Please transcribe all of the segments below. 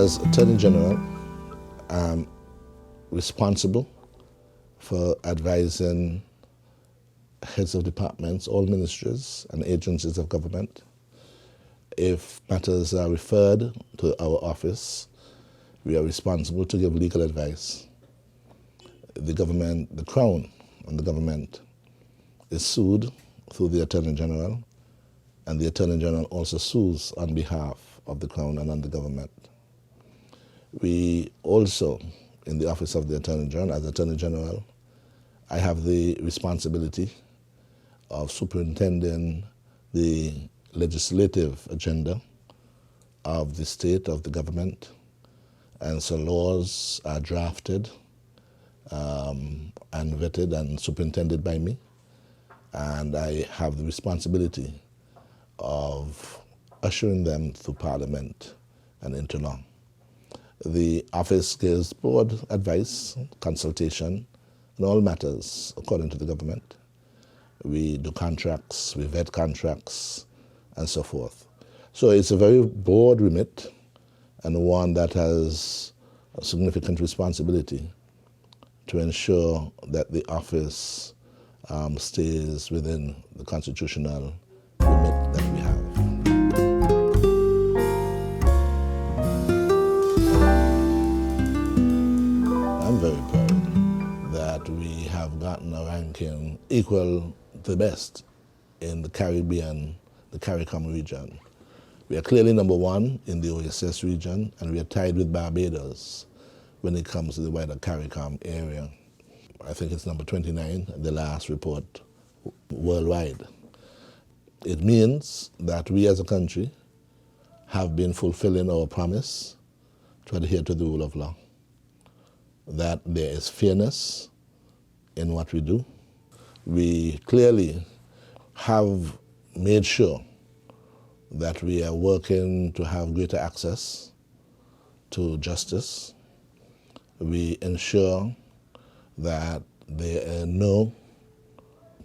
As Attorney General, I'm responsible for advising heads of departments, all ministries and agencies of government. If matters are referred to our office, we are responsible to give legal advice. The government, the Crown and the government is sued through the Attorney General, and the Attorney General also sues on behalf of the Crown and on the government. We also, in the Office of the Attorney General, as Attorney General, I have the responsibility of superintending the legislative agenda of the state, of the government, and so laws are drafted and vetted and superintended by me, and I have the responsibility of ushering them through Parliament and into law. The office gives broad advice, consultation, on all matters according to the government. We do contracts, we vet contracts, and so forth. So it's a very broad remit and one that has a significant responsibility to ensure that the office stays within the constitutional remit that we have. I'm very proud that we have gotten a ranking equal to the best in the Caribbean, the CARICOM region. We are clearly number one in the OSS region, and we are tied with Barbados when it comes to the wider CARICOM area. I think it's number 29 in the last report worldwide. It means that we as a country have been fulfilling our promise to adhere to the rule of law, that there is fairness in what we do. We clearly have made sure that we are working to have greater access to justice. We ensure that there are no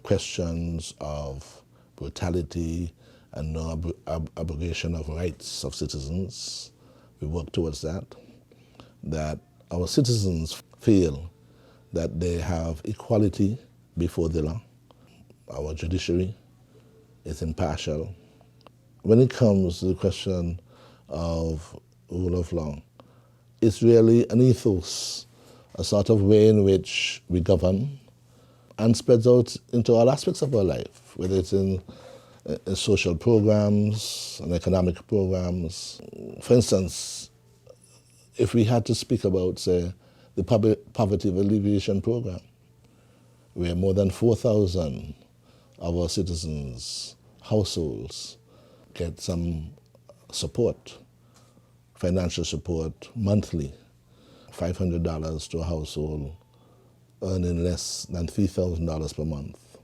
questions of brutality and no abrogation of rights of citizens. We work towards that. That our citizens feel that they have equality before the law. Our judiciary is impartial. When it comes to the question of rule of law, it's really an ethos, a sort of way in which we govern and spreads out into all aspects of our life, whether it's in social programs and economic programs. For instance, if we had to speak about, say, the poverty alleviation program, where more than 4,000 of our citizens' households get some support, financial support monthly, $500 to a household earning less than $3,000 per month.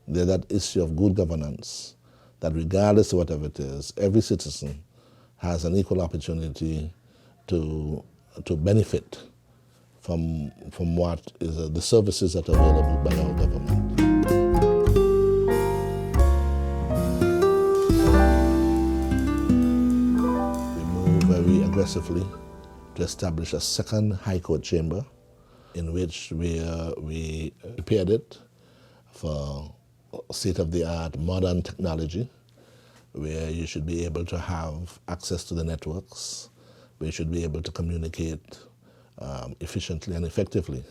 There's that issue of good governance, that regardless of whatever it is, every citizen has an equal opportunity to benefit from what is the services that are available by our government. We move very aggressively to establish a second High Court chamber in which we prepared it for state-of-the-art modern technology, where you should be able to have access to the networks, where you should be able to communicate efficiently and effectively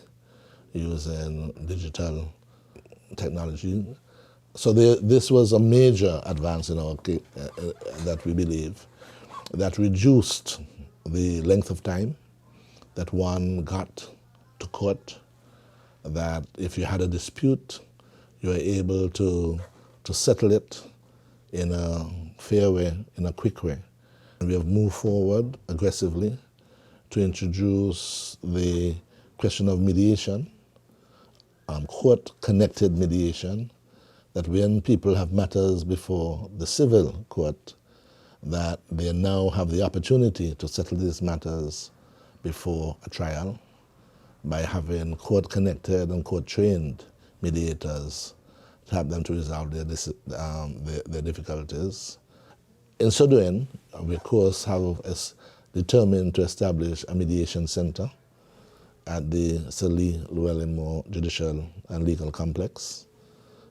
using digital technology. So this was a major advance in our that we believe, that reduced the length of time that one got to court, that if you had a dispute, you were able to settle it in a fair way, in a quick way. And we have moved forward aggressively to introduce the question of mediation, court-connected mediation, that when people have matters before the civil court, that they now have the opportunity to settle these matters before a trial by having court-connected and court-trained mediators to help them to resolve their difficulties. In so doing, we of course have determined to establish a mediation center at the Sir Lee Llewellyn Moore Judicial and Legal Complex,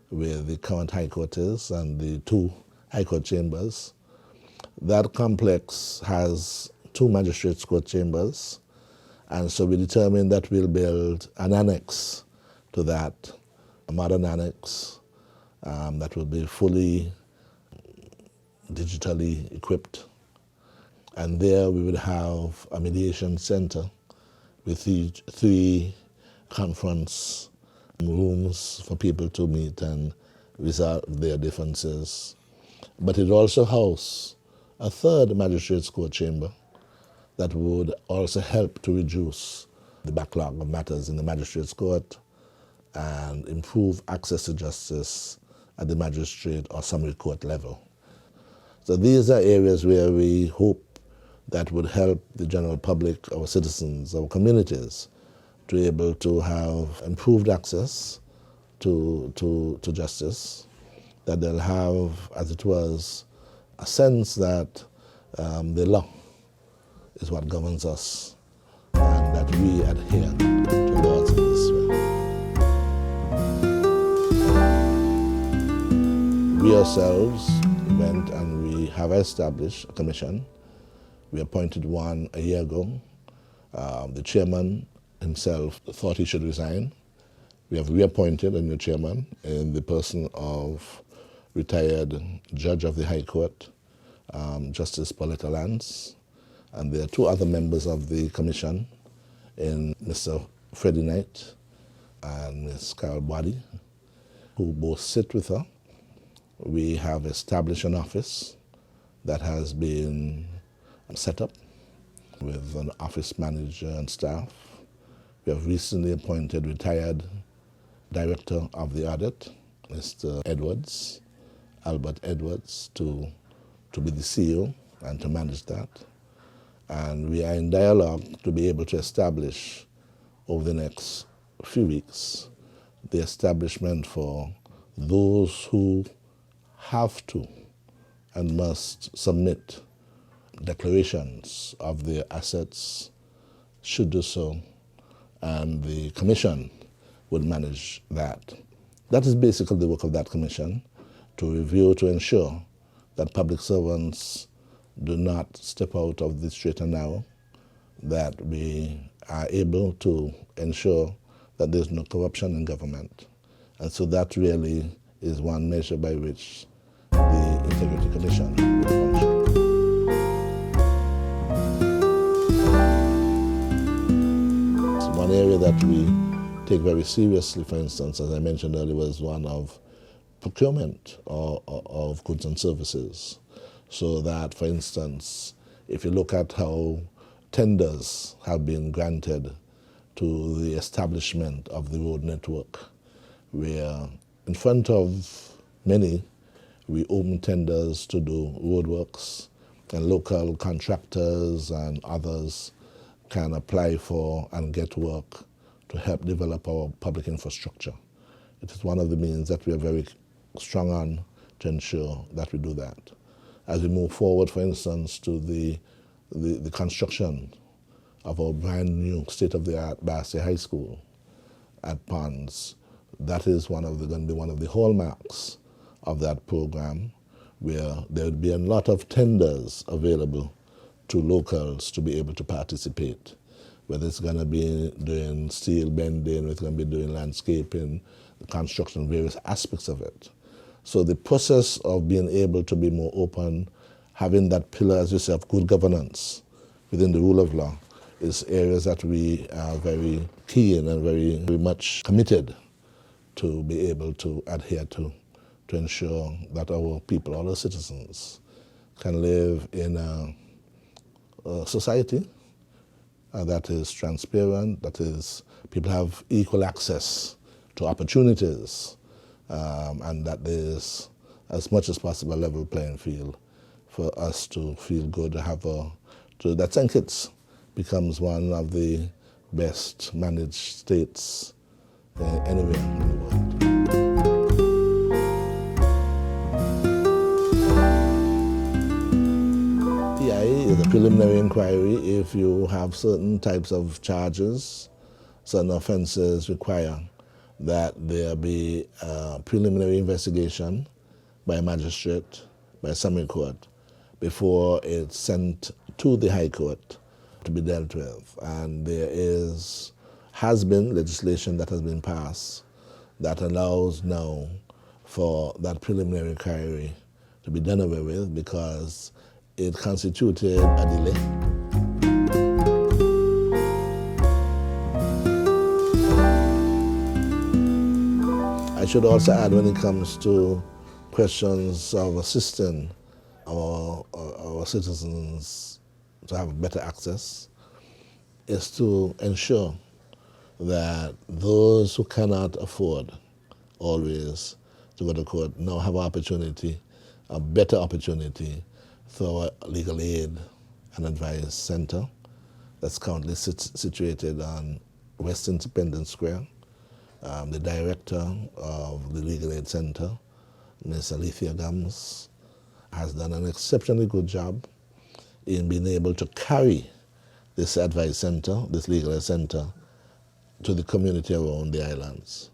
where the current High Court is and the two High Court chambers. That complex has two Magistrates Court chambers, and so we determined that we'll build an annex to that, a modern annex that will be fully digitally equipped. And there we would have a mediation center with three conference rooms for people to meet and resolve their differences. But it also house a third Magistrates Court chamber that would also help to reduce the backlog of matters in the Magistrates Court and improve access to justice at the magistrate or summary court level. So these are areas where we hope that would help the general public, our citizens, our communities, to be able to have improved access to justice, that they'll have, as it was, a sense that the law is what governs us and that we adhere to laws in this way. We ourselves went and we have established a commission. We appointed one a year ago. The chairman himself thought he should resign. We have reappointed a new chairman in the person of retired Judge of the High Court, Justice Pauletta Lance. And there are two other members of the commission, in Mr. Freddie Knight and Ms. Carol Body, who both sit with her. We have established an office that has been set up with an office manager and staff. We have recently appointed retired Director of the Audit, Mr. Edwards, Albert Edwards, to be the CEO and to manage that. And we are in dialogue to be able to establish over the next few weeks the establishment for those who have to and must submit declarations of their assets, should do so, and the commission would manage that. That is basically the work of that commission, to review, to ensure that public servants do not step out of the straight and narrow, that we are able to ensure that there's no corruption in government. And so that really is one measure by which the Integrity Commission will function. One area that we take very seriously, for instance, as I mentioned earlier, was one of procurement of goods and services. So that, for instance, if you look at how tenders have been granted to the establishment of the road network, where in front of many, we open tenders to do roadworks, and local contractors and others can apply for and get work to help develop our public infrastructure. It is one of the means that we are very strong on to ensure that we do that. As we move forward, for instance, to the construction of our brand new state-of-the-art Basse High School at Ponds, that is going to be one of the hallmarks of that program, where there would be a lot of tenders available to locals to be able to participate, whether it's going to be doing steel bending, whether it's going to be doing landscaping, construction, various aspects of it. So the process of being able to be more open, having that pillar, as you say, of good governance within the rule of law, is areas that we are very keen and very, very much committed to be able to adhere to ensure that our people, all our citizens, can live in a society that is transparent, that is, people have equal access to opportunities, and that there's, as much as possible, a level playing field for us to feel good, to have that St. Kitts becomes one of the best managed states anywhere in the world. PIA is a preliminary inquiry, if you have certain types of charges, certain offenses require that there be a preliminary investigation by a magistrate, by a summary court, before it's sent to the High Court to be dealt with. And there has been legislation that has been passed that allows now for that preliminary inquiry to be done away with because it constituted a delay. I should also add, when it comes to questions of assisting our citizens to have better access, is to ensure that those who cannot afford always to go to court now have an opportunity, a better opportunity, through our legal aid and advice center that's currently situated on West Independence Square. The director of the Legal Aid Center, Ms. Alethea Gams, has done an exceptionally good job in being able to carry this advice center, this legal aid center, to the community around the islands.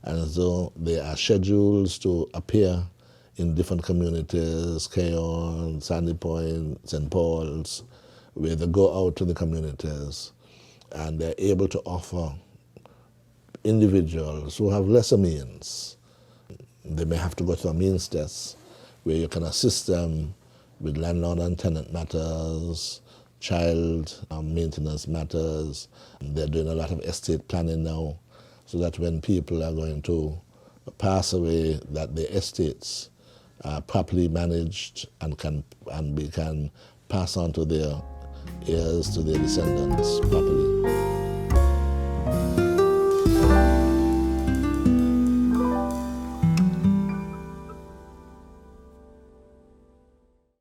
And so there are schedules to appear in different communities, Keon, Sandy Point, St. Paul's, where they go out to the communities and they're able to offer individuals who have lesser means. They may have to go through a means test where you can assist them with landlord and tenant matters, child maintenance matters. They're doing a lot of estate planning now, so that when people are going to pass away, that their estates are properly managed and can pass on to their heirs, to their descendants properly.